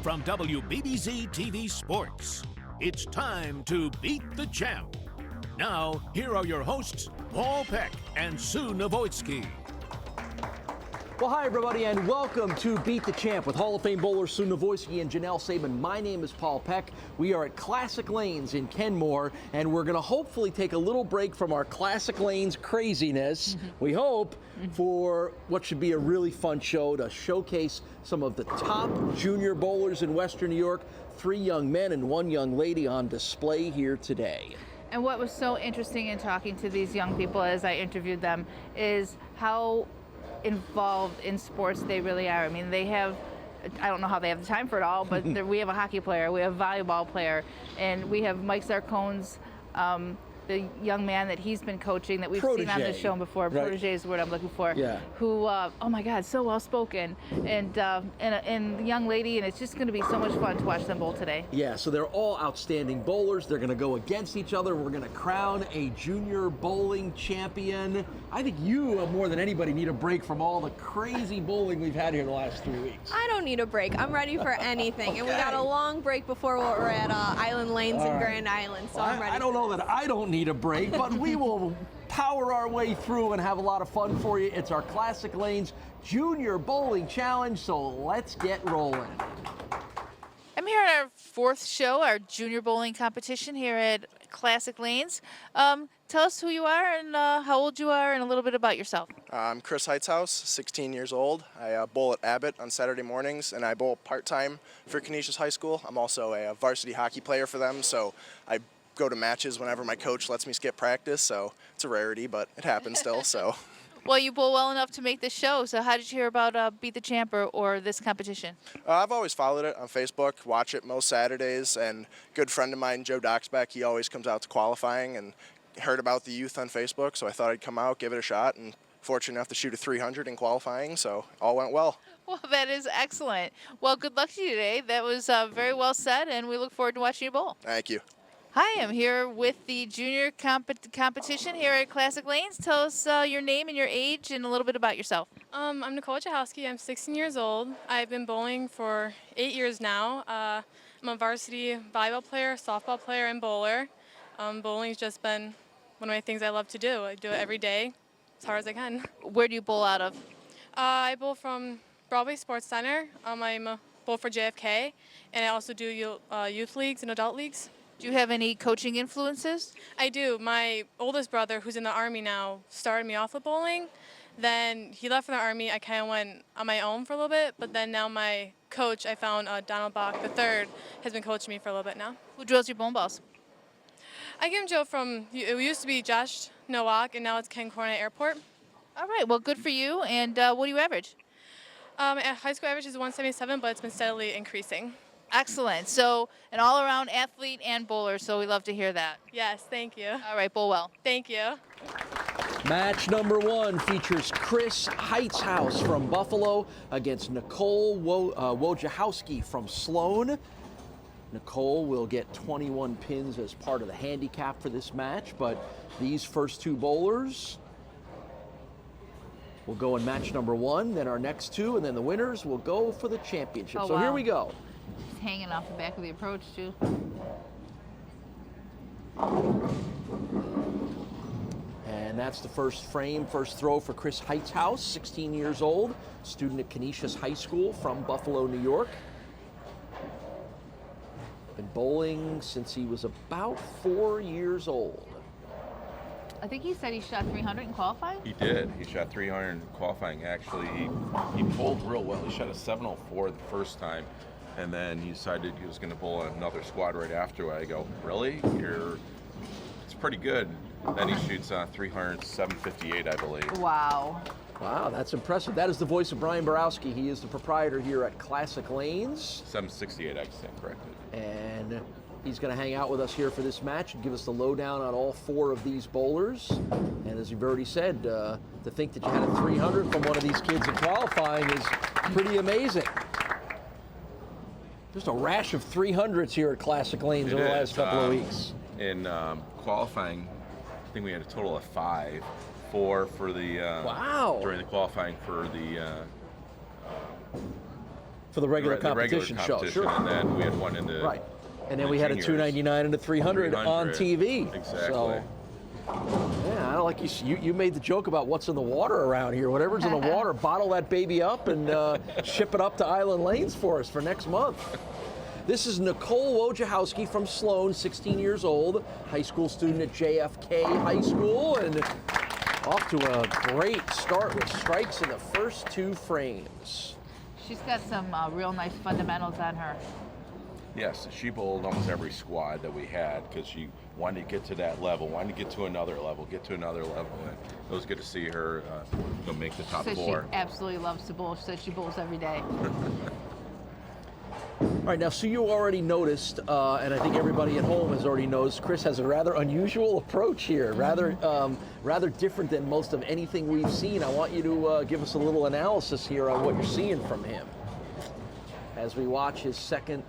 From WBBZ-TV Sports, it's time to beat the champ. Now, here are your hosts, Paul Peck and Sue Novoitsky. Well, hi, everybody, and welcome to Beat the Champ with Hall of Fame bowlers Sue Novoitsky and Janelle Saban. My name is Paul Peck. We are at Classic Lanes in Kenmore, and we're going to hopefully take a little break from our Classic Lanes craziness, we hope, for what should be a really fun show to showcase some of the top junior bowlers in Western New York. 3 young men and 1 young lady on display here today. And what was so interesting in talking to these young people as I interviewed them is how involved in sports they really are. I mean, they have, I don't know how they have the time for it all, but we have a hockey player, we have a volleyball player, and we have Mike Zarcone's, the young man that he's been coaching that we've seen on this show before. Right. Protege is the word I'm looking for. Yeah. Who, oh my God, so well spoken, and the young lady, and it's just going to be so much fun to watch them bowl today. Yeah. So they're all outstanding bowlers. They're going to go against each other. We're going to crown a junior bowling champion. I think you, more than anybody, need a break from all the crazy bowling we've had here the last 3 weeks. I don't need a break. I'm ready for anything. Okay. And we got a long break before we're at Island Lanes in Grand Island, so I'm ready. I don't know that I don't need a break, but we will power our way through and have a lot of fun for you. It's our Classic Lanes Junior Bowling Challenge, so let's get rolling. I'm here at our 4th show, our junior bowling competition here at Classic Lanes. Tell us who you are and how old you are and a little bit about yourself. I'm Chris Heitzaus, 16 years old. I bowl at Abbott on Saturday mornings, and I bowl part-time for Canisius High School. I'm also a varsity hockey player for them, so I go to matches whenever my coach lets me skip practice, so it's a rarity, but it happens still. So. Well, you bowl well enough to make this show, so how did you hear about Beat the Champ or this competition? I've always followed it on Facebook, watch it most Saturdays, and a good friend of mine, Joe Doxbeck, he always comes out to qualifying, and heard about the youth on Facebook, so I thought I'd come out, give it a shot, and fortunate enough to shoot a 300 in qualifying, so all went well. Well, that is excellent. Well, good luck to you today. That was very well said, and we look forward to watching you bowl. Thank you. Hi, I'm here with the junior competition here at Classic Lanes. Tell us your name and your age and a little bit about yourself. I'm Nicole. I'm 16 years old. I've been bowling for 8 years now. I'm a varsity volleyball player, softball player, and bowler. Bowling's just been one of my things I love to do. I do it every day as hard as I can. Where do you bowl out of? I bowl from Broadway Sports Center. I'm a bowl for JFK, and I also do youth leagues and adult leagues. Do you have any coaching influences? I do. My oldest brother, who's in the Army now, started me off with bowling. Then he left for the Army. I kind of went on my own for a little bit, but then now my coach, I found Donald Bach III, has been coaching me for a little bit now. Who drills your bowling balls? I get him Joe from, it used to be Josh Nowak, and now it's Ken Cornet Airport. All right, well, good for you. And what do you average? High school average is 177, but it's been steadily increasing. Excellent. So an all-around athlete and bowler, so we love to hear that. Yes, thank you. All right, bowl well. Thank you. Match number 1 features Chris Heitzaus from Buffalo against Nicole Wojciechowski from Sloan. Nicole will get 21 pins as part of the handicap for this match, but these first 2 bowlers will go in match number 1, then our next 2, and then the winners will go for the championship. Oh, so wow. Here we go. He's hanging off the back of the approach, too. And that's the first frame, first throw for Chris Heitzaus, 16 years old, student at Canisius High School from Buffalo, New York. Been bowling since he was about 4 years old. I think he said he shot 300 in qualifying? He did. He shot 300 in qualifying. Actually, he bowled real well. He shot a 704 the first time, and then he decided he was going to bowl another squad right after. I go, really? It's pretty good. Then he shoots 300, 758, I believe. Wow. Wow, that's impressive. That is the voice of Brian Borowski. He is the proprietor here at Classic Lanes. 768, I stand corrected. And he's going to hang out with us here for this match and give us the lowdown on all 4 of these bowlers. And as you've already said, to think that you had a 300 from one of these kids in qualifying is pretty amazing. There's a rash of 300s here at Classic Lanes over the last couple of weeks. In qualifying, I think we had a total of 5. 4 for the wow. during the qualifying for the For the regular the regular competition competition, show, sure. And then we had one in the Right. And then we had a juniors. $2.99 and a $300 on TV. Exactly. So, yeah, I don't like you made the joke about what's in the water around here. Whatever's in the water, bottle that baby up and ship it up to Island Lanes for us for next month. This is Nicole Wojciechowski from Sloan, 16 years old, high school student at JFK High School, and off to a great start with strikes in the first 2 frames. She's got some real nice fundamentals on her. Yes, she bowled almost every squad that we had because she wanted to get to that level, wanted to get to another level, and it was good to see her make the top She 4. She absolutely loves to bowl. She said she bowls every day. All right, now, so you already noticed, and I think everybody at home has already noticed, Chris has a rather unusual approach here, rather different than most of anything we've seen. I want you to give us a little analysis here on what you're seeing from him as we watch his second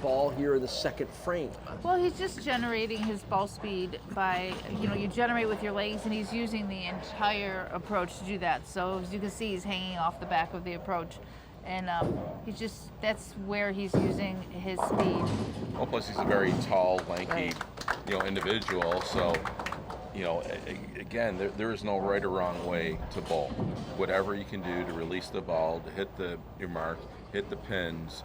ball here in the second frame. Well, he's just generating his ball speed by, you generate with your legs, and he's using the entire approach to do that. So as you can see, he's hanging off the back of the approach. And that's where he's using his speed. Well, plus he's a very tall, lanky, individual. So, again, there is no right or wrong way to bowl. Whatever you can do to release the ball, to hit your mark, hit the pins,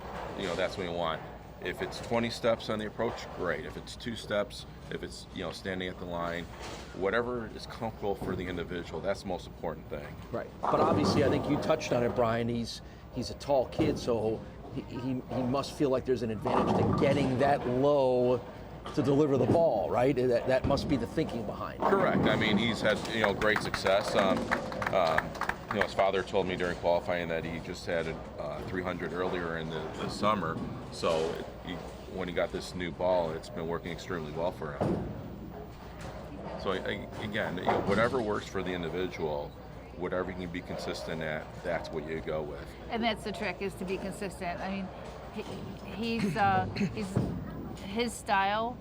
that's what you want. If it's 20 steps on the approach, great. If it's 2 steps, if it's standing at the line, whatever is comfortable for the individual, that's the most important thing. Right. But obviously, I think you touched on it, Brian. He's a tall kid, so he must feel like there's an advantage to getting that low to deliver the ball, right? That must be the thinking behind it. Correct. I mean, he's had great success. His father told me during qualifying that he just had a 300 earlier in the summer. So when he got this new ball, it's been working extremely well for him. So again, whatever works for the individual, whatever you can be consistent at, that's what you go with. And that's the trick, is to be consistent. I mean, his style,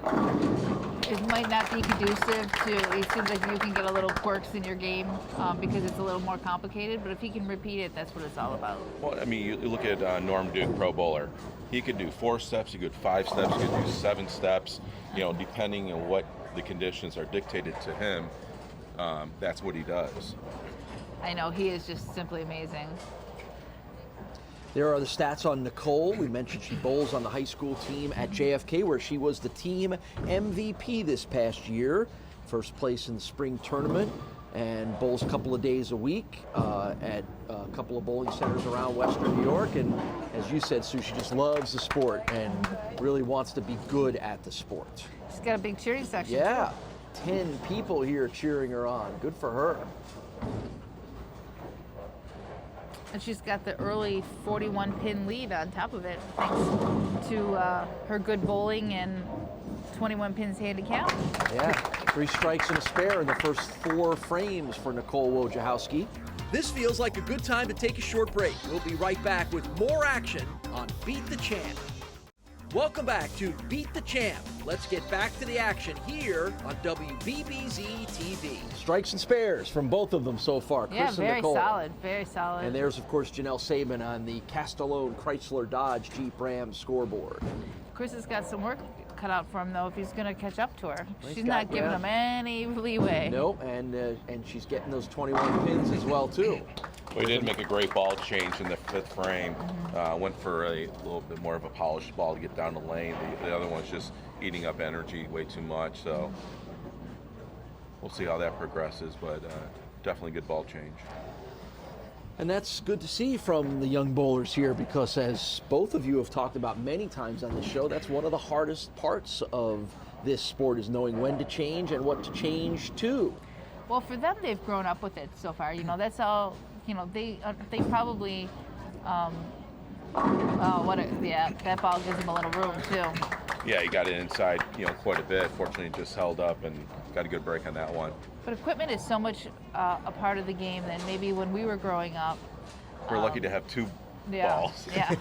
it might not be conducive to, it seems like you can get a little quirks in your game because it's a little more complicated, but if he can repeat it, that's what it's all about. Well, I mean, you look at Norm Duke, pro bowler. He could do 4 steps, he could do 5 steps, he could do 7 steps, depending on what the conditions are dictated to him. That's what he does. I know, he is just simply amazing. There are the stats on Nicole. We mentioned she bowls on the high school team at JFK, where she was the team MVP this past year. First place in the spring tournament, and bowls a couple of days a week at a couple of bowling centers around Western New York. And as you said, Sue, she just loves the sport and really wants to be good at the sport. She's got a big cheering section. Yeah, 10 people here cheering her on. Good for her. And she's got the early 41-pin lead on top of it, thanks to her good bowling and 21 pins handicap. Yeah, 3 strikes and a spare in the first 4 frames for Nicole Wojciechowski. This feels like a good time to take a short break. We'll be right back with more action on Beat the Champ. Welcome back to Beat the Champ. Let's get back to the action here on WBBZ-TV. Strikes and spares from both of them so far, Chris and very Nicole. solid, very solid. And there's, of course, Janelle Saban on the Castellone Chrysler Dodge Jeep Ram scoreboard. Chris has got some work cut out for him, though, if he's going to catch up to her. Nice She's not giving him any leeway. Nope, and she's getting those 21 pins as well, too. We did make a great ball change in the 5th frame. Went for a little bit more of a polished ball to get down the lane. The other one's just eating up energy way too much. So we'll see how that progresses, but definitely good ball change. And that's good to see from the young bowlers here, because as both of you have talked about many times on this show, that's one of the hardest parts of this sport, is knowing when to change and what to change to. Well, for them, they've grown up with it so far. That's all. They probably. That ball gives them a little room too. Yeah, he got it inside, quite a bit. Fortunately, it just held up and got a good break on that one. But equipment is so much a part of the game than maybe when we were growing up. We're lucky to have 2 balls. Yeah.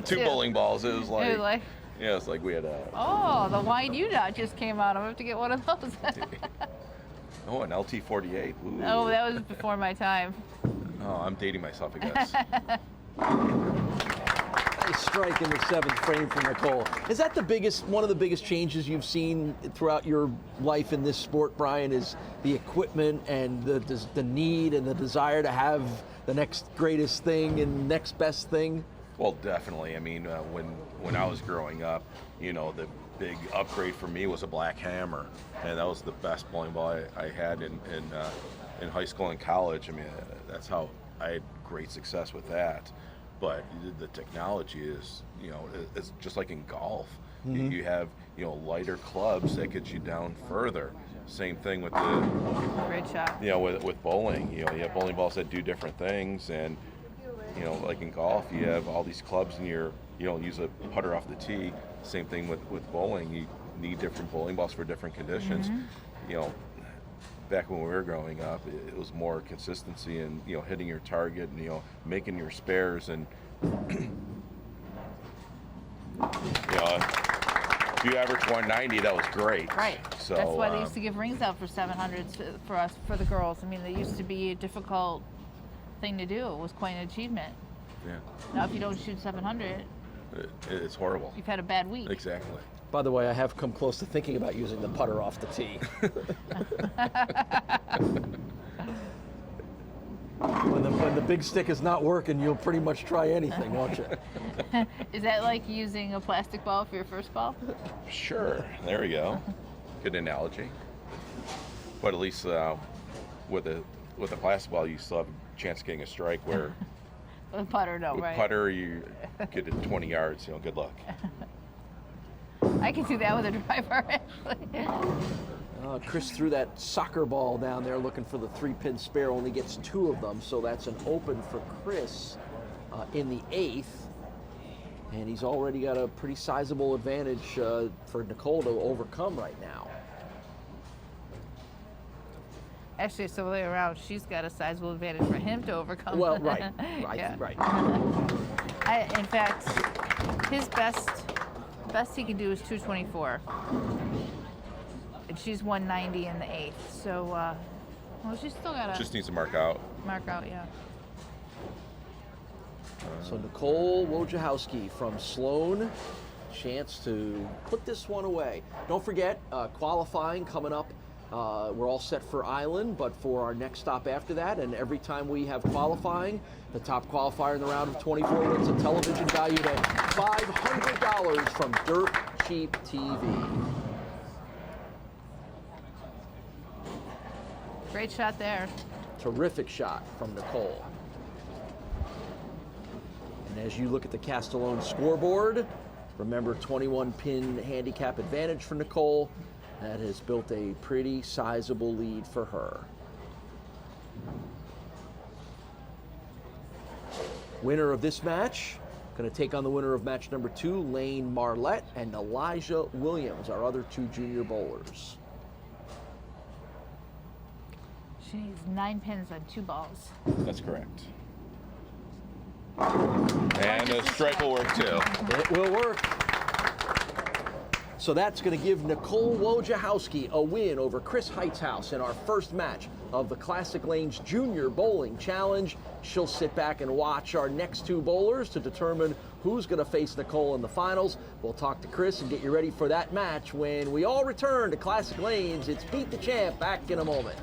two bowling balls. It was like it's like we had a. Oh, the wine you got just came out. I'm gonna have to get one of those. Oh, an LT48. Ooh. Oh, that was before my time. Oh, I'm dating myself, I guess. Nice strike in the 7th frame from Nicole. Is that one of the biggest changes you've seen throughout your life in this sport, Brian, is the equipment and the need and the desire to have the next greatest thing and next best thing? Well, definitely. I mean, when I was growing up, the big upgrade for me was a black hammer, and that was the best bowling ball I had in high school and college. I mean, that's how I had great success with that. But the technology is, it's just like in golf. Mm-hmm. You have, lighter clubs that get you down further. Same thing with the Great shot. With bowling. You have bowling balls that do different things, and like in golf, you have all these clubs, and you don't use a putter off the tee. Same thing with bowling. You need different bowling balls for different conditions. Mm-hmm. Back when we were growing up, it was more consistency and hitting your target and making your spares, and if you average 190, that was great. Right. So that's why they used to give rings out for 700s for us, for the girls. I mean, they used to be a difficult thing to do. It was quite an achievement. Yeah. Now, if you don't shoot 700, it's horrible. you've had a bad week. Exactly. By the way, I have come close to thinking about using the putter off the tee. When the big stick is not working, you'll pretty much try anything, won't you? Is that like using a plastic ball for your first ball? Sure. There we go. Good analogy. But at least with a plastic ball, you still have a chance of getting a strike. Where With putter, no, with right? putter, you get it 20 yards. Good luck. I can do that with a driver, actually. Chris threw that soccer ball down there looking for the 3-pin spare, only gets 2 of them, so that's an open for Chris in the 8th. And he's already got a pretty sizable advantage for Nicole to overcome right now. Actually, it's the way around. She's got a sizable advantage for him to overcome. Well, right, Yeah. right. In fact, his best he can do is 224. And she's 190 in the 8th. So, well, she's still got to Just needs to mark out. mark out, yeah. So Nicole Wojciechowski from Sloan, chance to put this one away. Don't forget, qualifying coming up. We're all set for Island, but for our next stop after that, and every time we have qualifying, the top qualifier in the round of 24 wins a television valued at $500 from Dirt Cheap TV. Great shot there. Terrific shot from Nicole. And as you look at the Castellone scoreboard, remember 21-pin handicap advantage for Nicole. That has built a pretty sizable lead for her. Winner of this match, going to take on the winner of match number 2, Lane Marlette and Elijah Williams, our other 2 junior bowlers. She needs 9 pins on 2 balls. That's correct. And a strike will work too. It will work. So that's going to give Nicole Wojciechowski a win over Chris Heightshouse in our first match of the Classic Lanes Junior Bowling Challenge. She'll sit back and watch our next 2 bowlers to determine who's going to face Nicole in the finals. We'll talk to Chris and get you ready for that match when we all return to Classic Lanes. It's Beat the Champ, back in a moment.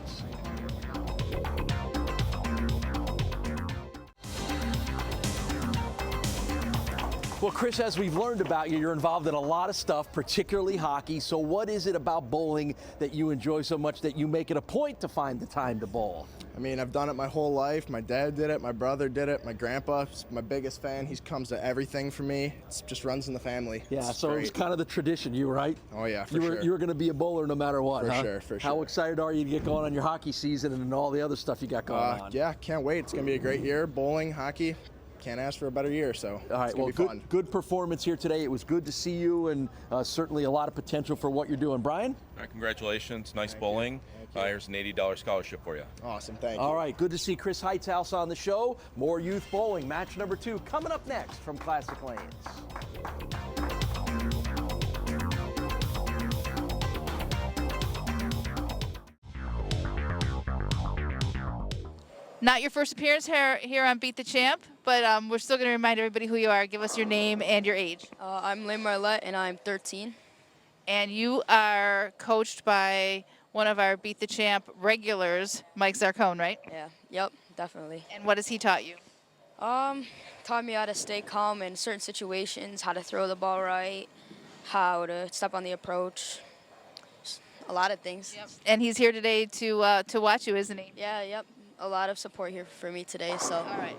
Well, Chris, as we've learned about you, you're involved in a lot of stuff, particularly hockey. So what is it about bowling that you enjoy so much that you make it a point to find the time to bowl? I mean, I've done it my whole life. My dad did it, my brother did it, my grandpa's my biggest fan. He comes to everything for me. It just runs in the family. Yeah, It's so great. it was kind of the tradition, you right? Oh yeah, for You sure. were going to be a bowler no matter what, For huh? sure, for How sure. excited are you to get going on your hockey season and all the other stuff you got going on? Yeah, can't wait. It's gonna be a great year. Bowling, hockey. Can't ask for a better year, so All right, it's gonna well, be fun. good performance here today. It was good to see you, and certainly a lot of potential for what you're doing. Brian? All right, congratulations. Nice bowling. Here's an $80 scholarship for you. Awesome, thank you. All right, good to see Chris Heightshouse on the show. More youth bowling, match number 2, coming up next from Classic Lanes. Not your first appearance here on Beat the Champ, but we're still going to remind everybody who you are. Give us your name and your age. I'm Lane Marlette, and I'm 13. And you are coached by one of our Beat the Champ regulars, Mike Zarcone, right? Yeah, yep, definitely. And what has he taught you? Taught me how to stay calm in certain situations, how to throw the ball right, how to step on the approach, just a lot of things. Yep. And he's here today to watch you, isn't he? Yeah, yep. A lot of support here for me today. So. All right.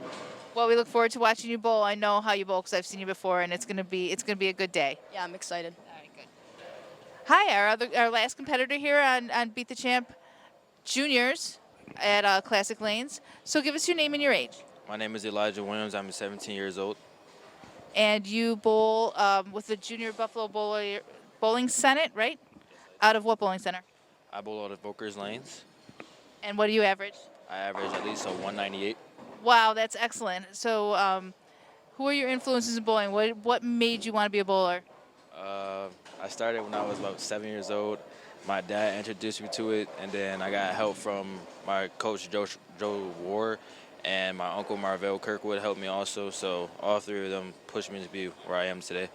Well, we look forward to watching you bowl. I know how you bowl because I've seen you before, and it's gonna be a good day. Yeah, I'm excited. All right, good. Hi, our last competitor here on Beat the Champ Juniors at Classic Lanes. So give us your name and your age. My name is Elijah Williams. I'm 17 years old. And you bowl with the Junior Buffalo Bowling Senate, right? Out of what bowling center? I bowl out of Booker's Lanes. And what do you average? I average at least a 198. Wow, that's excellent. So who are your influences in bowling? What made you want to be a bowler? I started when I was about 7 years old. My dad introduced me to it, and then I got help from my coach, Joe Ward, and my uncle, Marvell Kirkwood, helped me also. So all three of them pushed me to be where I am today.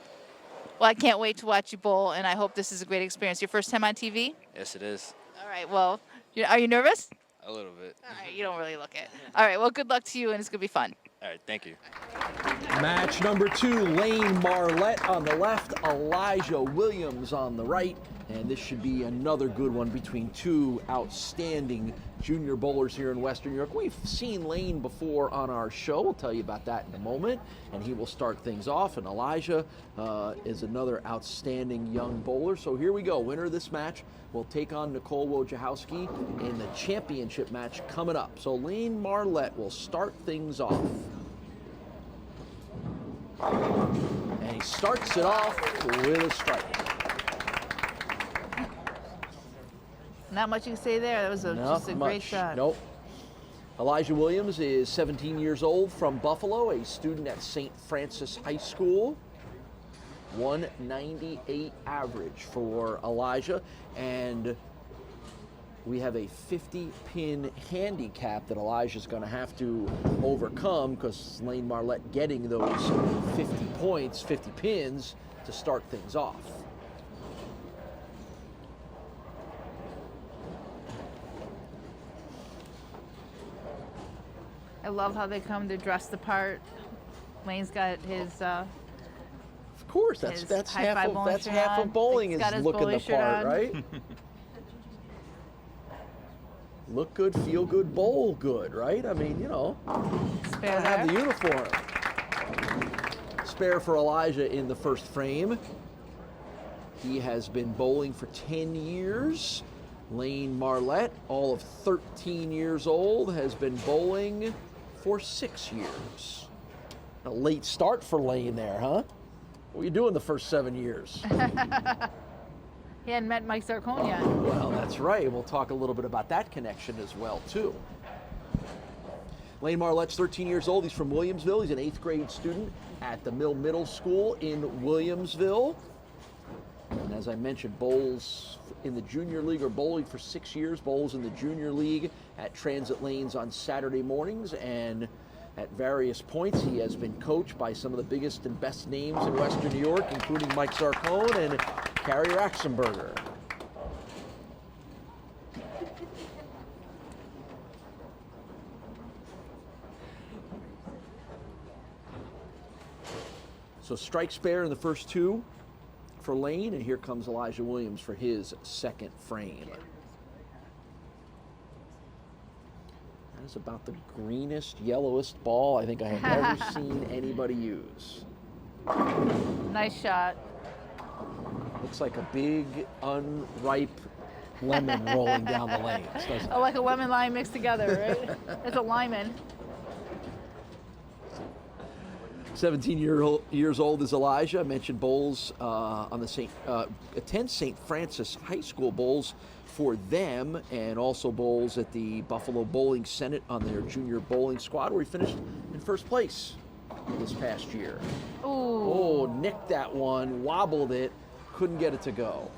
Well, I can't wait to watch you bowl, and I hope this is a great experience. Your first time on TV? Yes, it is. All right, well, are you nervous? A little bit. All right, you don't really look it. All right, well, good luck to you, and it's going to be fun. All right, thank you. Match number 2, Lane Marlette on the left, Elijah Williams on the right. And this should be another good one between two outstanding junior bowlers here in Western New York. We've seen Lane before on our show. We'll tell you about that in a moment. And he will start things off. And Elijah is another outstanding young bowler. So here we go. Winner of this match will take on Nicole Wojciechowski in the championship match coming up. So Lane Marlette will start things off. And he starts it off with a strike. Not much you can say there. That was just a great shot. Nope. Elijah Williams is 17 years old from Buffalo, a student at St. Francis High School. 198 average for Elijah. And we have a 50-pin handicap that Elijah's going to have to overcome because Lane Marlette getting those 50 points, 50 pins to start things off. I love how they come to dress the part. Lane's got his Of course, that's half of bowling is looking the part, right? Look good, feel good, bowl good, right? I mean, you know, spare have the uniform. Spare for Elijah in the first frame. He has been bowling for 10 years. Lane Marlette, all of 13 years old, has been bowling for 6 years. A late start for Lane there, huh? What were you doing the first 7 years? He hadn't met Mike Zarcone yet. Well, that's right. We'll talk a little bit about that connection as well, too. Lane Marlette's 13 years old. He's from Williamsville. He's an 8th grade student at the Mill Middle School in Williamsville. And as I mentioned, bowls in the junior league or bowling for 6 years, bowls in the junior league at Transit Lanes on Saturday mornings. And at various points, he has been coached by some of the biggest and best names in Western New York, including Mike Zarcone and Carrie Raxenberger. So strike spare in the first two for Lane, and here comes Elijah Williams for his second frame. That is about the greenest, yellowest ball I think I have ever seen anybody use. Nice shot. Looks like a big, unripe lemon rolling down the lanes, doesn't it? Oh, like a lemon lime mixed together, right? It's a lemon. 17 years old is Elijah. I mentioned bowls on the attends St. Francis High School, bowls for them, and also bowls at the Buffalo Bowling Senate on their junior bowling squad, where he finished in first place this past year. Ooh. Oh, nicked that one, wobbled it, couldn't get it to go.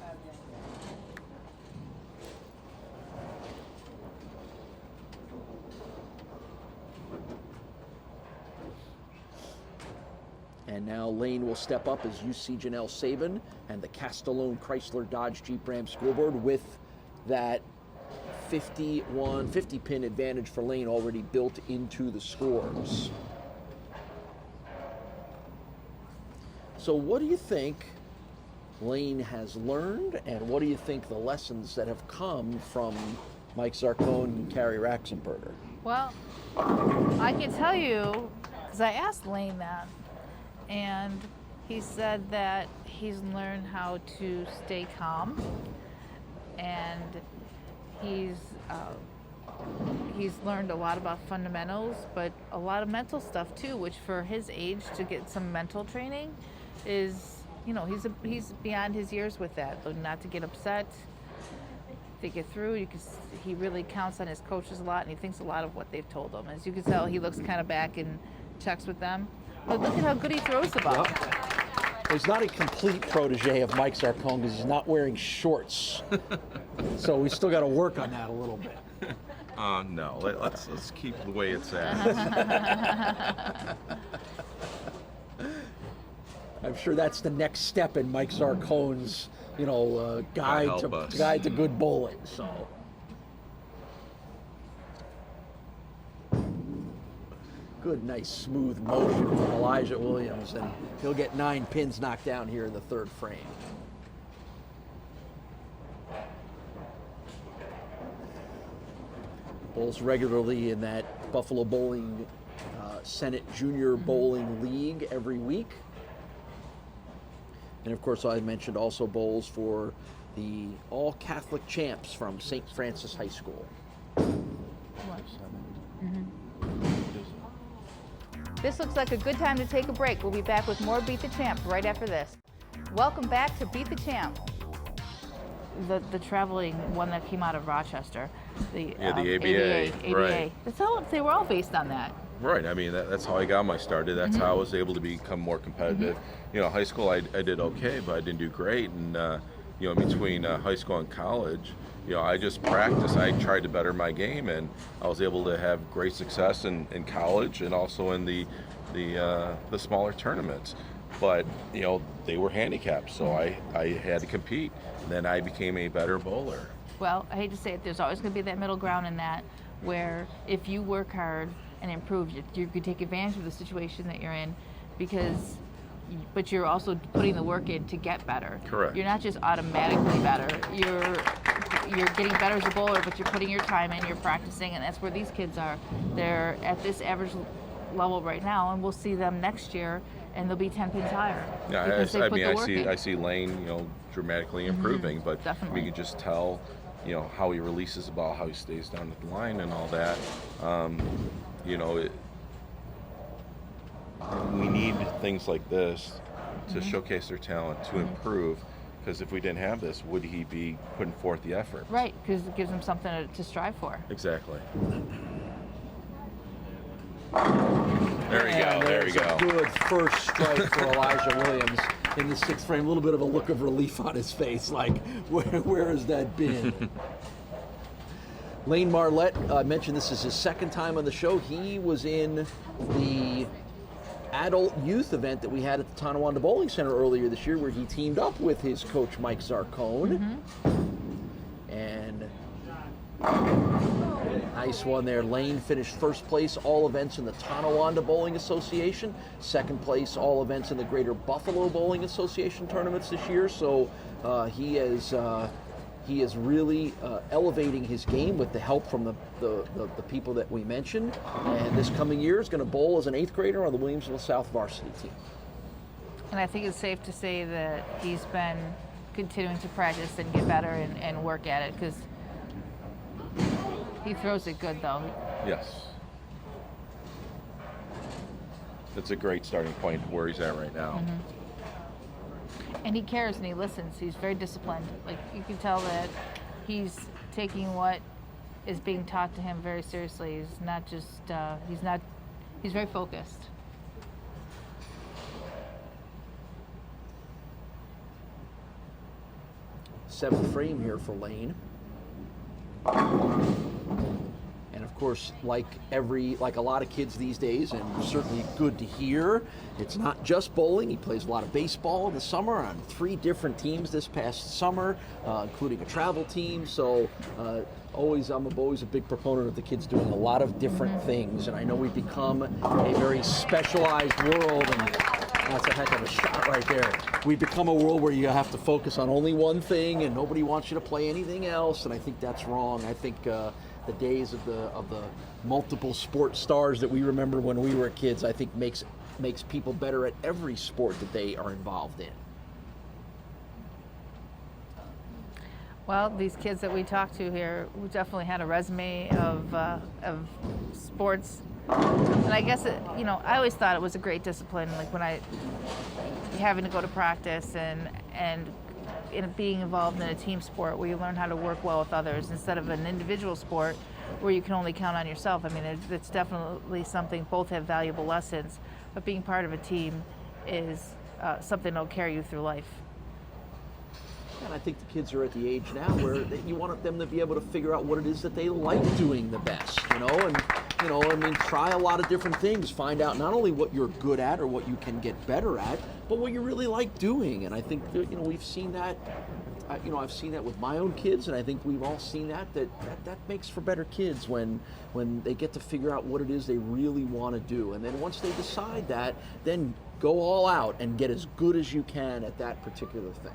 And now Lane will step up as you see Janelle Sabin and the Castellone Chrysler Dodge Jeep Ram scoreboard with that 50 pin advantage for Lane already built into the scores. So what do you think Lane has learned, and what do you think the lessons that have come from Mike Zarcone and Carrie Raxenberger? Well, I can tell you, because I asked Lane that, and he said that he's learned how to stay calm, and he's learned a lot about fundamentals, but a lot of mental stuff too, which for his age to get some mental training is, you know, he's beyond his years with that. So not to get upset, think it through. He really counts on his coaches a lot, and he thinks a lot of what they've told him. As you can tell, he looks kind of back and checks with them. But look at how good he throws the ball. Yep. He's not a complete protege of Mike Zarcone because he's not wearing shorts. So we still got to work on that a little bit. No, let's keep the way it's at. I'm sure that's the next step in Mike Zarcone's, guide to good bowling. So. Good, nice, smooth motion from Elijah Williams, and he'll get 9 pins knocked down here in the third frame. Bowls regularly in that Buffalo Bowling Senate Junior Bowling League every week. And of course, I mentioned also bowls for the all-Catholic champs from St. Francis High School. This looks like a good time to take a break. We'll be back with more Beat the Champ right after this. Welcome back to Beat the Champ. The traveling one that came out of Rochester. The ABA. Right. They were all based on that. Right. I mean, that's how I got my start. That's how I was able to become more competitive. High school I did okay, but I didn't do great. And in between high school and college, I just practiced. I tried to better my game, and I was able to have great success in college and also in the smaller tournaments. But they were handicapped, so I had to compete. And then I became a better bowler. Well, I hate to say it, there's always going to be that middle ground in that, where if you work hard and improve, you could take advantage of the situation that you're in, but you're also putting the work in to get better. Correct. You're not just automatically better. You're getting better as a bowler, but you're putting your time in, you're practicing, and that's where these kids are. They're at this average level right now, and we'll see them next year, and they'll be 10 pins higher. Yeah, I see Lane, dramatically improving, but definitely. we can just tell, how he releases the ball, how he stays down at the line, and all that. We need things like this to showcase their talent, to improve. Because if we didn't have this, would he be putting forth the effort? Right, because it gives him something to strive for. Exactly. There we go. A good first strike for Elijah Williams in the 6th frame. A little bit of a look of relief on his face, like, where has that been? Lane Marlette, I mentioned this is his 2nd time on the show. He was in the adult youth event that we had at the Tonawanda Bowling Center earlier this year, where he teamed up with his coach Mike Zarcone. And nice one there. Lane finished 1st place all events in the Tonawanda Bowling Association, 2nd place all events in the Greater Buffalo Bowling Association tournaments this year. So he is really elevating his game with the help from the people that we mentioned. And this coming year is going to bowl as an 8th grader on the Williamsville South varsity team. And I think it's safe to say that he's been continuing to practice and get better and work at it, because he throws it good, though. Yes. That's a great starting point where he's at right now. And he cares and he listens. He's very disciplined. Like, you can tell that he's taking what is being taught to him very seriously. He's not just, he's very focused. Seventh frame here for Lane. And of course, like a lot of kids these days, and certainly good to hear, it's not just bowling. He plays a lot of baseball in the summer on 3 different teams this past summer, including a travel team. So I'm always a big proponent of the kids doing a lot of different things, and I know we've become a very specialized world, and that's a heck of a shot right there. We've become a world where you have to focus on only one thing, and nobody wants you to play anything else, and I think that's wrong. I think the days of the multiple sports stars that we remember when we were kids, I think makes people better at every sport that they are involved in. Well, these kids that we talked to here, we definitely had a resume of sports. And I guess, I always thought it was a great discipline, like when having to go to practice and being involved in a team sport where you learn how to work well with others instead of an individual sport where you can only count on yourself. I mean, it's definitely something, both have valuable lessons, but being part of a team is something that'll carry you through life. And I think the kids are at the age now where you want them to be able to figure out what it is that they like doing the best, and try a lot of different things, find out not only what you're good at or what you can get better at, but what you really like doing. And I think that, we've seen that, I've seen that with my own kids, and I think we've all seen that makes for better kids when they get to figure out what it is they really want to do. And then once they decide that, then go all out and get as good as you can at that particular thing.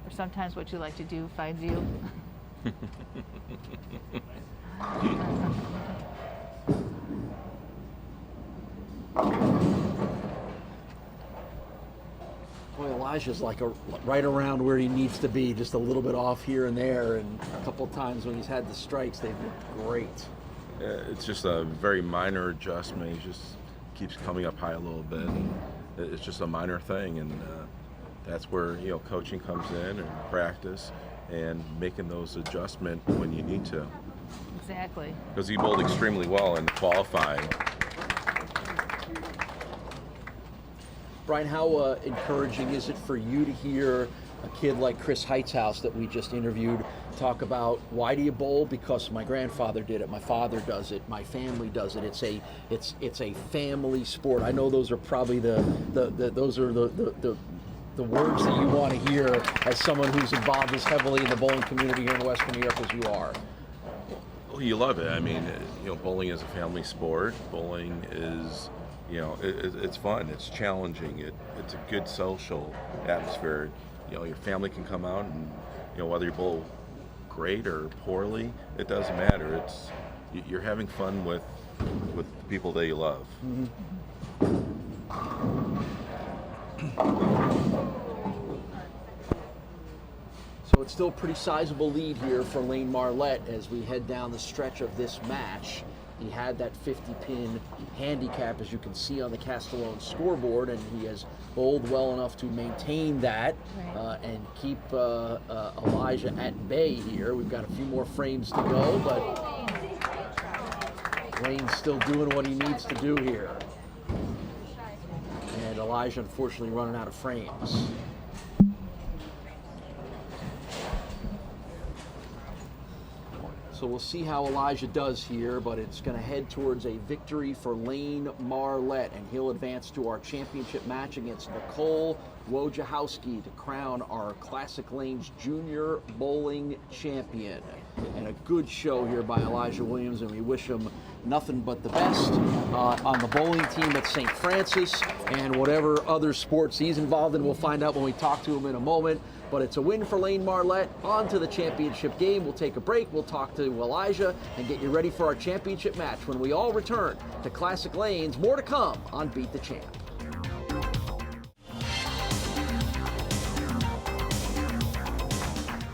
Or sometimes what you like to do finds you. Boy, Elijah's right around where he needs to be, just a little bit off here and there, and a couple of times when he's had the strikes, they've looked great. It's just a very minor adjustment. He just keeps coming up high a little bit. And it's just a minor thing, and that's where coaching comes in, and practice, and making those adjustments when you need to. Exactly. Because he bowled extremely well in qualifying. Brian, how encouraging is it for you to hear a kid like Chris Heightshouse that we just interviewed talk about, why do you bowl? Because my grandfather did it, my father does it, my family does it. It's a family sport. I know those are probably the words that you want to hear as someone who's involved as heavily in the bowling community here in Western New York as you are. Well, you love it. I mean, bowling is a family sport. Bowling is, it's fun. It's challenging. It's a good social atmosphere. Your family can come out and, whether you bowl great or poorly, it doesn't matter. You're having fun with the people that you love. Mm-hmm. So it's still a pretty sizable lead here for Lane Marlette as we head down the stretch of this match. He had that 50-pin handicap, as you can see on the Castellone scoreboard, and he has bowled well enough to maintain that and keep Elijah at bay here. We've got a few more frames to go, but Lane's still doing what he needs to do here. And Elijah, unfortunately, running out of frames. So we'll see how Elijah does here, but it's going to head towards a victory for Lane Marlette, and he'll advance to our championship match against Nicole Wojciechowski to crown our Classic Lanes Junior Bowling Champion. And a good show here by Elijah Williams, and we wish him nothing but the best on the bowling team at St. Francis and whatever other sports he's involved in. We'll find out when we talk to him in a moment. But it's a win for Lane Marlette. On to the championship game. We'll take a break. We'll talk to Elijah and get you ready for our championship match when we all return to Classic Lanes. More to come on Beat the Champ.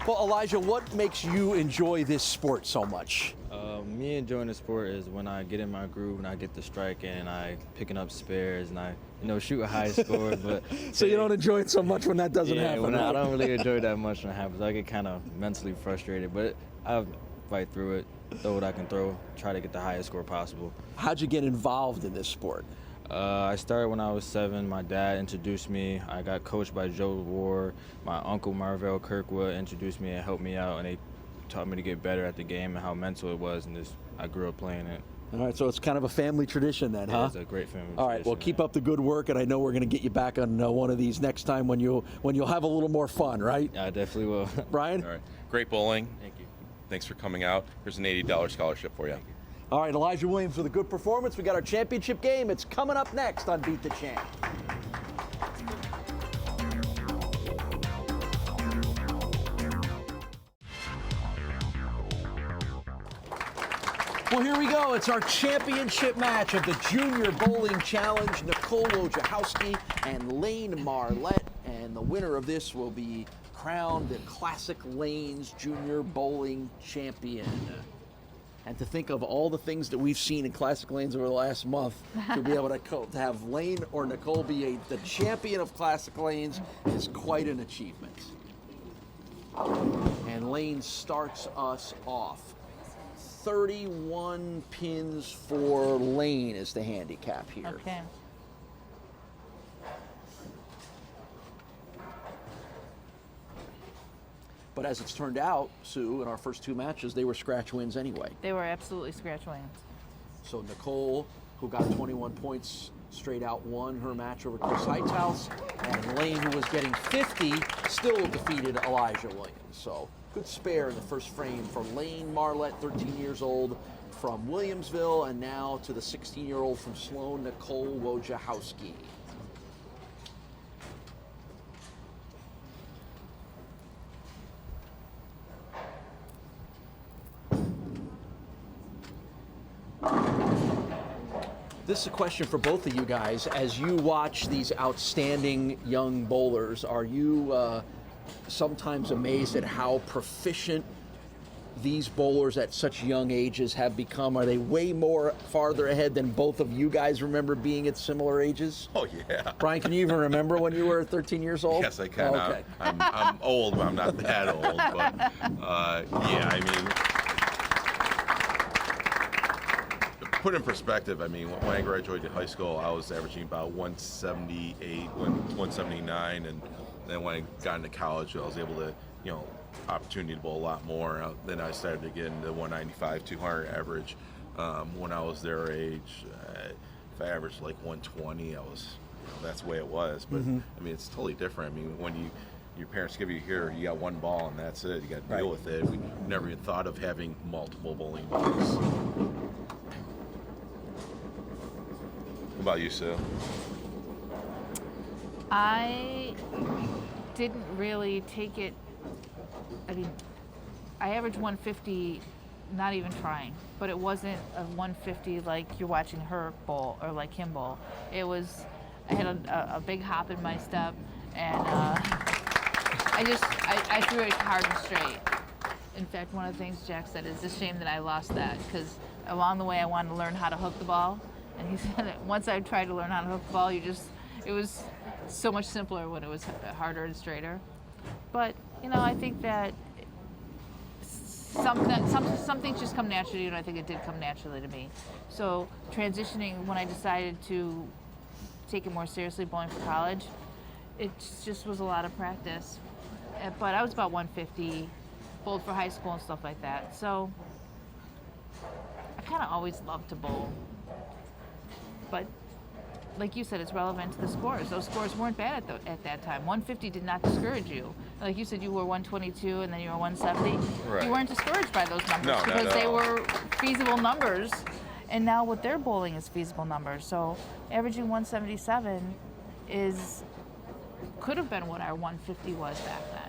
Well, Elijah, what makes you enjoy this sport so much? Me enjoying the sport is when I get in my groove and I get the strike and I picking up spares and I, shoot a high score. But so you don't enjoy it so much when that doesn't happen? I don't really enjoy it that much when it happens. I get kind of mentally frustrated, but I fight through it, throw what I can throw, try to get the highest score possible. How'd you get involved in this sport? I started when I was 7. My dad introduced me. I got coached by Joe Ward. My uncle Marvell Kirkwood introduced me and helped me out, and they taught me to get better at the game and how mental it was, and I grew up playing it. All right, so it's kind of a family tradition then, huh? It's a great family All right, well, keep up the good work, and I know we're going to get you back on one of these next time when you'll have a little more fun, right? I definitely will. Brian? All right. Great bowling. Thank you. Thanks for coming out. Here's an $80 scholarship for you. All right, Elijah Williams with a good performance. We got our championship game. It's coming up next on Beat the Champ. Well, here we go. It's our championship match of the Junior Bowling Challenge. Nicole Wojciechowski and Lane Marlette. And the winner of this will be crowned the Classic Lanes Junior Bowling Champion. And to think of all the things that we've seen in Classic Lanes over the last month, to be able to have Lane or Nicole be the champion of Classic Lanes is quite an achievement. And Lane starts us off. 31 pins for Lane is the handicap here. Okay. But as it's turned out, Sue, in our first 2 matches, they were scratch wins anyway. They were absolutely scratch wins. So Nicole, who got 21 points straight out, won her match over Chris Heithaus, and Lane, who was getting 50, still defeated Elijah Williams. So good spare in the first frame for Lane Marlette, 13 years old, from Williamsville, and now to the 16-year-old from Sloan, Nicole Wojciechowski. This is a question for both of you guys. As you watch these outstanding young bowlers, are you sometimes amazed at how proficient these bowlers at such young ages have become? Are they way more farther ahead than both of you guys remember being at similar ages? Oh, yeah. Brian, can you even remember when you were 13 years old? Yes, I can. Okay. I'm old, but I'm not that old. But yeah, I mean, put in perspective, I mean, when I graduated high school, I was averaging about 178, 179, and then when I got into college, I was able to, opportunity to bowl a lot more. Then I started to get into 195, 200 average. When I was their age, if I averaged like 120, I was, that's the way it was. But I mean, it's totally different. I mean, when your parents give you here, you got one ball and that's it. You got to deal with it. We never even thought of having multiple bowling balls. What about you, Sue? I didn't really take it. I mean, I averaged 150, not even trying, but it wasn't a 150 like you're watching her bowl or like him bowl. It was, I had a big hop in my step, and I threw it hard and straight. In fact, one of the things Jack said is it's a shame that I lost that, because along the way I wanted to learn how to hook the ball, and he said that once I tried to learn how to hook the ball, it was so much simpler when it was harder and straighter. But I think that some things just come naturally, and I think it did come naturally to me. So transitioning, when I decided to take it more seriously, bowling for college, it just was a lot of practice. But I was about 150, bowled for high school and stuff like that. So I kind of always loved to bowl. But like you said, it's relevant to the scores. Those scores weren't bad at that time. 150 did not discourage you. Like you said, you were 122 and then you were 170. Right. You weren't discouraged by those numbers, No, because not at they all. were feasible numbers. And now what they're bowling is feasible numbers. So averaging 177 could have been what our 150 was back then.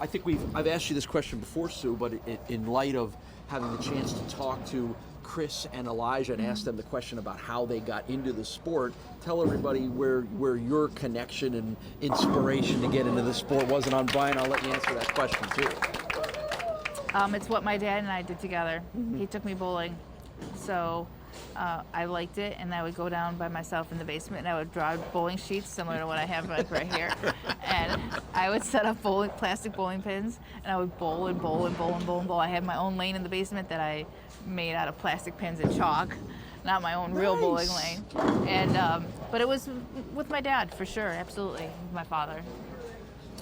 I think I've asked you this question before, Sue, but in light of having the chance to talk to Chris and Elijah and ask them the question about how they got into the sport, tell everybody where your connection and inspiration to get into the sport was. And on Brian, I'll let you answer that question too. It's what my dad and I did together. He took me bowling, so I liked it, and I would go down by myself in the basement and I would draw bowling sheets similar to what I have right here, and I would set up plastic bowling pins, and I would bowl and bowl and bowl and bowl and bowl. I had my own lane in the basement that I made out of plastic pins and chalk. not my own real bowling lane. And but it was with my dad for sure, absolutely, with my father.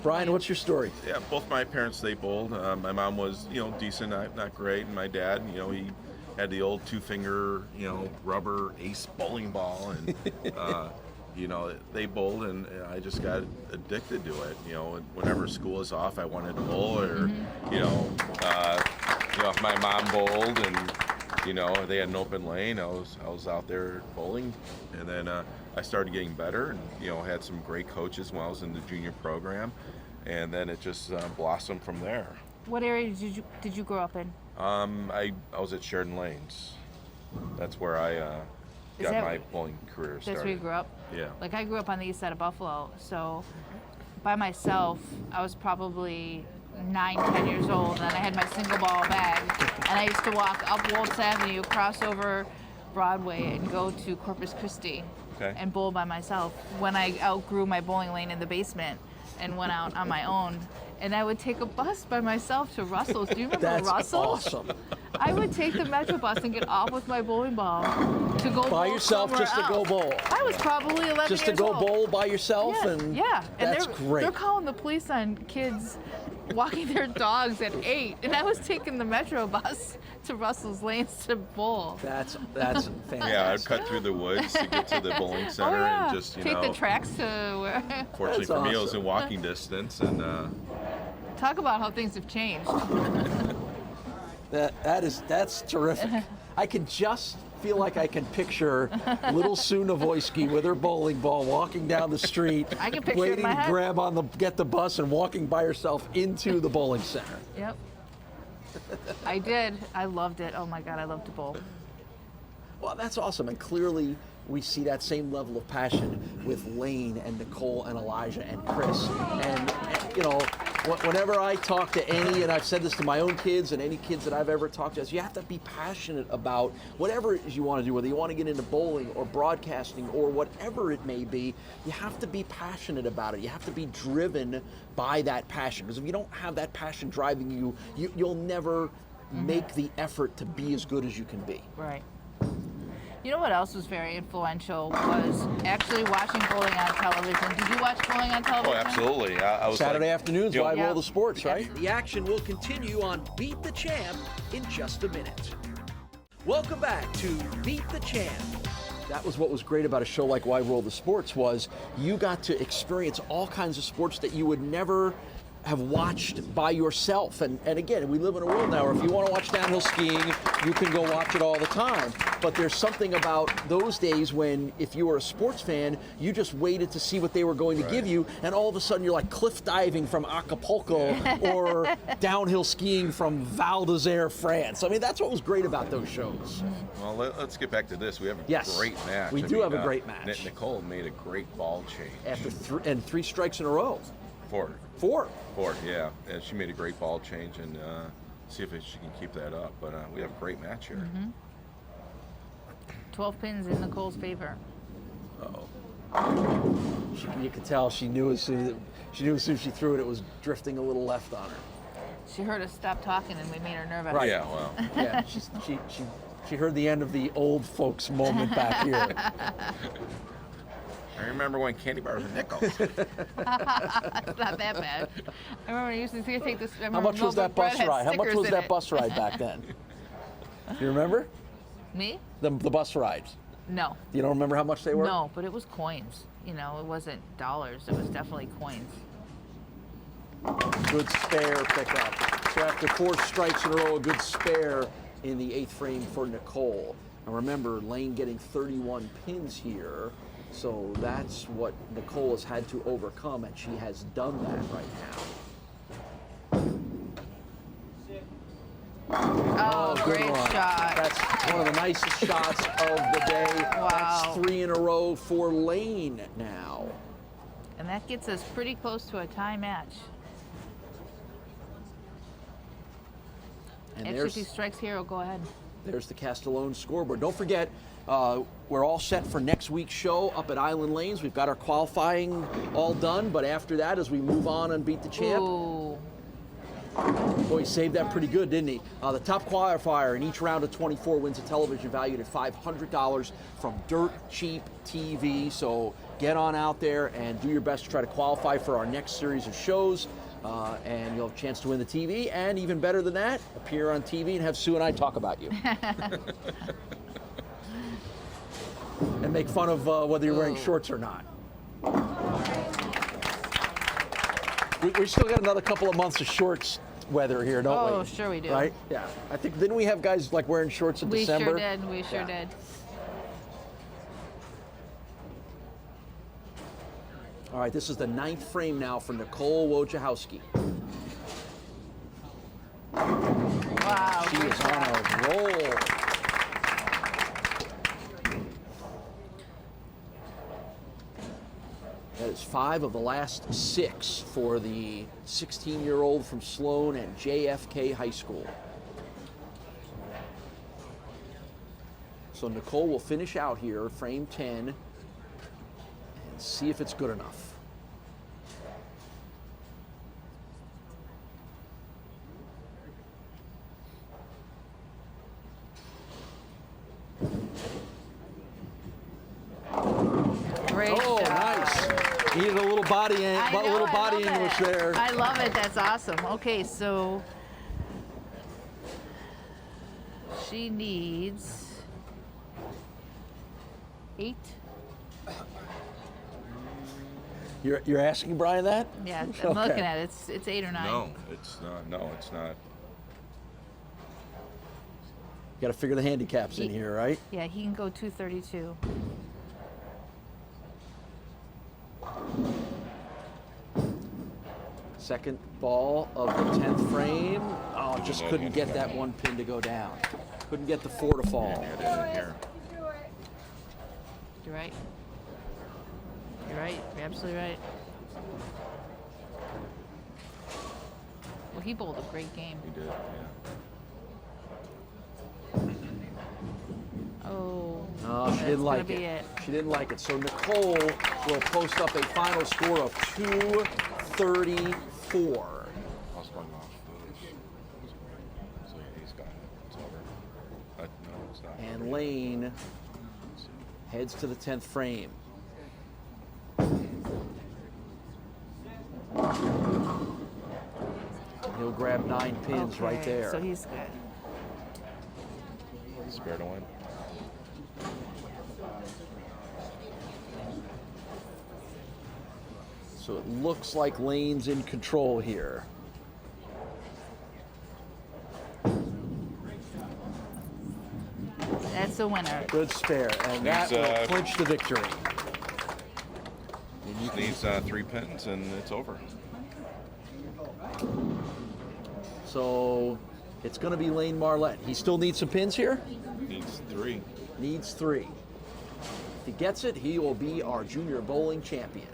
Brian, what's your story? Yeah, both my parents, they bowled. My mom was, decent, not great. And my dad, he had the old 2-finger, rubber ace bowling ball. And, they bowled, and I just got addicted to it. And whenever school was off, I wanted to bowl. Or, if my mom bowled and, they had an open lane, I was out there bowling. And then I started getting better and, had some great coaches when I was in the junior program. And then it just blossomed from there. What area did you grow up in? I was at Sheridan Lanes. That's where I got my bowling career started. That's where you grew up? Yeah. Like I grew up on the east side of Buffalo, so by myself, I was probably 9, 10 years old, and I had my single ball bag, and I used to walk up Waltz Avenue, cross over Broadway, and go to Corpus Christi and bowl by myself when I outgrew my bowling lane in the basement and went out on my own. And I would take a bus by myself to Russell's. Do you remember That's Russell's? awesome. I would take the Metro bus and get off with my bowling ball to go By bowl yourself, somewhere just to go else. bowl. I was probably 11 Just to years go old. bowl by yourself? Yeah, And yeah. And that's great. They're calling the police on kids walking their dogs at 8, and I was taking the Metro bus to Russell's Lanes to bowl. That's fantastic. Yeah, I'd cut through the woods to get to the bowling center and just, take the tracks to where. Fortunately That's for me, I was awesome. in walking distance, and Talk about how things have changed. That's terrific. I can just feel like I can picture little Sue Novoisky with her bowling ball walking down the street, I can picture it in waiting my to head. get the bus and walking by herself into the bowling center. Yep. I did. I loved it. Oh my God, I loved to bowl. Well, that's awesome, and clearly we see that same level of passion with Lane and Nicole and Elijah and Chris. And whenever I talk to any, and I've said this to my own kids and any kids that I've ever talked to, is you have to be passionate about whatever it is you want to do, whether you want to get into bowling or broadcasting or whatever it may be. You have to be passionate about it. You have to be driven by that passion, because if you don't have that passion driving you, you'll never make the effort to be as good as you can be. Right. You know what else was very influential was actually watching bowling on television. Did you watch bowling on television? oh, absolutely. I was Saturday like, afternoons, Wide World of Sports, right? The action will continue on Beat the Champ in just a minute. Welcome back to Beat the Champ. That was what was great about a show like Wide World of Sports, was you got to experience all kinds of sports that you would never have watched by yourself. And again, we live in a world now where if you want to watch downhill skiing, you can go watch it all the time. But there's something about those days when, if you were a sports fan, you just waited to see what they were going to give you, and all of a sudden you're like cliff diving from Acapulco or downhill skiing from Val d'Isère, France. I mean, that's what was great about those shows. Well, let's get back to this. We have a Yes, great match. we do have a great match. Nicole made a great ball change. After 3 strikes in a row. Four. Yeah. And she made a great ball change, and see if she can keep that up. But we have a great match here. 12 pins in Nicole's favor. Uh-oh. You could tell she knew as soon as she threw it, it was drifting a little left on her. She heard us stop talking and we made her nervous. Right. Yeah, well. Yeah, she heard the end of the old folks moment back here. I remember when candy bars were nickels. It's not that bad. I remember I used to take this. How much was that bus ride? How much was that bus ride back then? You remember? Me? The bus rides. No. You don't remember how much they were? No, but it was coins. It wasn't dollars. It was definitely coins. Good spare pickup. So after 4 strikes in a row, a good spare in the 8th frame for Nicole. Now remember, Lane getting 31 pins here. So that's what Nicole has had to overcome, and she has done that right now. Oh, good great run. shot. That's one of the nicest shots of the day. Wow. That's 3 in a row for Lane now. And that gets us pretty close to a tie match. And Actually, if he strikes here, we'll go ahead. There's the Castellone scoreboard. Don't forget, we're all set for next week's show up at Island Lanes. We've got our qualifying all done, but after that, as we move on and Beat the Champ, Ooh. Boy, he saved that pretty good, didn't he? The top qualifier in each round of 24 wins a television valued at $500 from Dirt Cheap TV. So get on out there and do your best to try to qualify for our next series of shows. And you'll have a chance to win the TV. And even better than that, appear on TV and have Sue and I talk about you. And make fun of whether you're wearing shorts or not. We still got another couple of months of shorts weather here, don't we? Oh, sure we do. Right? Yeah. I think, didn't we have guys like wearing shorts in December? We sure did. All right, this is the 9th frame now for Nicole Wojciechowski. Wow. She is on a roll. That is 5 of the last 6 for the 16-year-old from Sloan and JFK High School. So Nicole will finish out here, frame 10, and see if it's good enough. Great Oh, job. nice. Needed a little body, English there. I love it. That's awesome. Okay, so she needs 8. You're asking Brian that? Yeah, I'm Okay. looking at it. It's 8 or 9. No, it's not. No, it's not. Got to figure the handicaps in here, right? Yeah, he can go 232. Second ball of the 10th frame. Oh, just couldn't get that one pin to go down. Couldn't get the 4 to fall. Here. You're right. You're right. You're absolutely right. Well, he bowled a great game. He did, yeah. Oh, Oh, she that's didn't like gonna be it. She didn't like it. So Nicole will post up a final score of 234. Lost my mouse. So he's got it. It's over. No, it's not. And Lane heads to the 10th frame. He'll grab 9 pins right okay, there. So he's good. Spare to win. So it looks like Lane's in control here. That's a winner. Good spare, and that will clinch the victory. Needs 3 pins, and it's over. So it's going to be Lane Marlette. He still needs some pins here? Needs 3. Needs 3. If he gets it, he will be our junior bowling champion.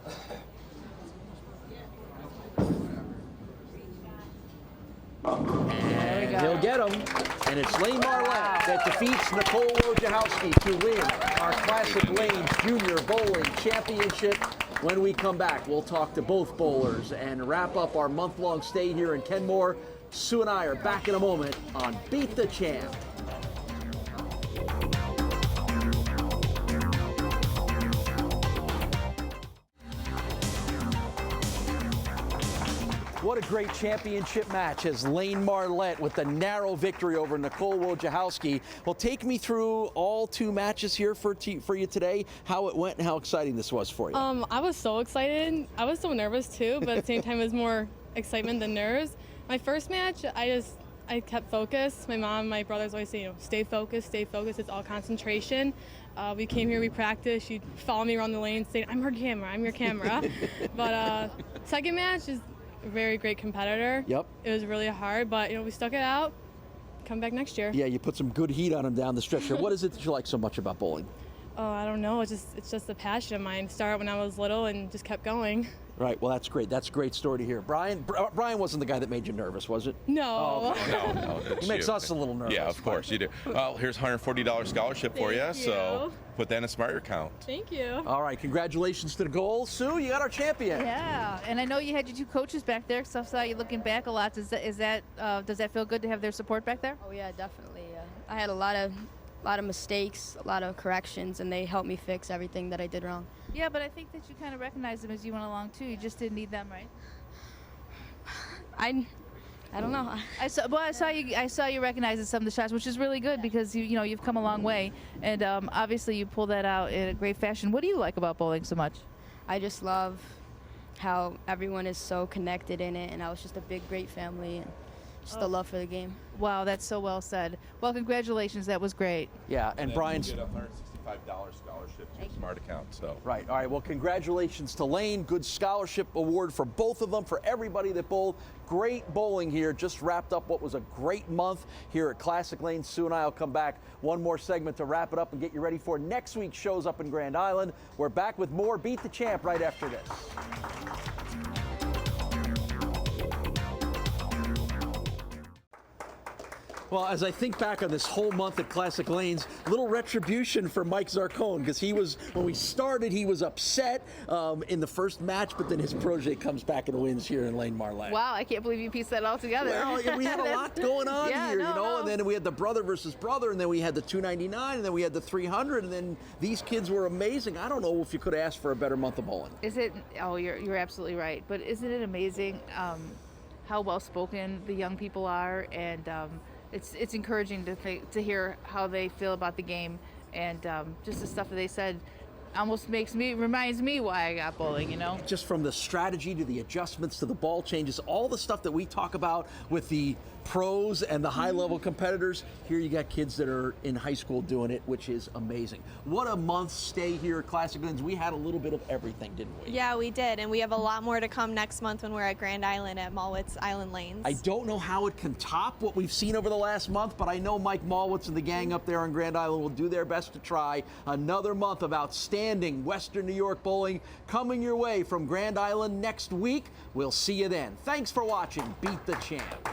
And he'll get him. And it's Lane Marlette that defeats Nicole Wojciechowski to win our Classic Lanes Junior Bowling Championship. When we come back, we'll talk to both bowlers and wrap up our month-long stay here in Kenmore. Sue and I are back in a moment on Beat the Champ. What a great championship match as Lane Marlette with the narrow victory over Nicole Wojciechowski. Well, take me through all 2 matches here for you today, how it went and how exciting this was for you. I was so excited. I was so nervous too, but at the same time it was more excitement than nerves. My first match, I kept focused. My mom, my brothers always say, stay focused, it's all concentration. We came here, we practiced. She'd follow me around the lane saying, I'm your camera. But second match is a very great competitor. Yep. It was really hard, but we stuck it out. Come back next year. Yeah, you put some good heat on him down the stretch here. What is it that you like so much about bowling? Oh, I don't know. It's just a passion of mine. Started when I was little and just kept going. Right. Well, that's great. That's a great story to hear. Brian wasn't the guy that made you nervous, was it? No. Oh, no, He makes us a little nervous. Yeah, of course you do. Well, here's a $140 scholarship for you. Thank you. So put that in a Smarter account. Thank you. All right. Congratulations to the goal. Sue, you got our champion. Yeah, and I know you had your two coaches back there, so I saw you looking back a lot. Does that feel good to have their support back there? Oh yeah, definitely. I had a lot of mistakes, a lot of corrections, and they helped me fix everything that I did wrong. Yeah, but I think that you kind of recognized them as you went along too. You just didn't need them, right? I don't know. I saw you recognizing some of the shots, which is really good because you've come a long way, and obviously you pulled that out in a great fashion. What do you like about bowling so much? I just love how everyone is so connected in it, and how it's just a big, great family, and just the love for the game. Wow, that's so well said. Well, congratulations. That was great. Yeah, and Brian's. You get a $165 scholarship to a Smart account. So. Right. All right. Well, congratulations to Lane. Good scholarship award for both of them, for everybody that bowled. Great bowling here. Just wrapped up what was a great month here at Classic Lanes. Sue and I will come back one more segment to wrap it up and get you ready for next week's shows up in Grand Island. We're back with more Beat the Champ right after this. Well, as I think back on this whole month at Classic Lanes, little retribution for Mike Zarcone, because when we started, he was upset in the first match, but then his protege comes back and wins here in Lane Marlette. Wow, I can't believe you pieced that all together. Well, we had a lot going on here, no. and then we had the brother versus brother, and then we had the 299, and then we had the 300, and then these kids were amazing. I don't know if you could ask for a better month of bowling. Is it? Oh, you're absolutely right. But isn't it amazing how well spoken the young people are, and it's encouraging to hear how they feel about the game, and just the stuff that they said almost reminds me why I got bowling, Just from the strategy to the adjustments to the ball changes, all the stuff that we talk about with the pros and the high-level competitors, here you got kids that are in high school doing it, which is amazing. What a month stay here at Classic Lanes. We had a little bit of everything, didn't we? Yeah, we did, and we have a lot more to come next month when we're at Grand Island at Malwitz Island Lanes. I don't know how it can top what we've seen over the last month, but I know Mike Malwitz and the gang up there on Grand Island will do their best to try. Another month of outstanding Western New York bowling coming your way from Grand Island next week. We'll see you then. Thanks for watching Beat the Champ.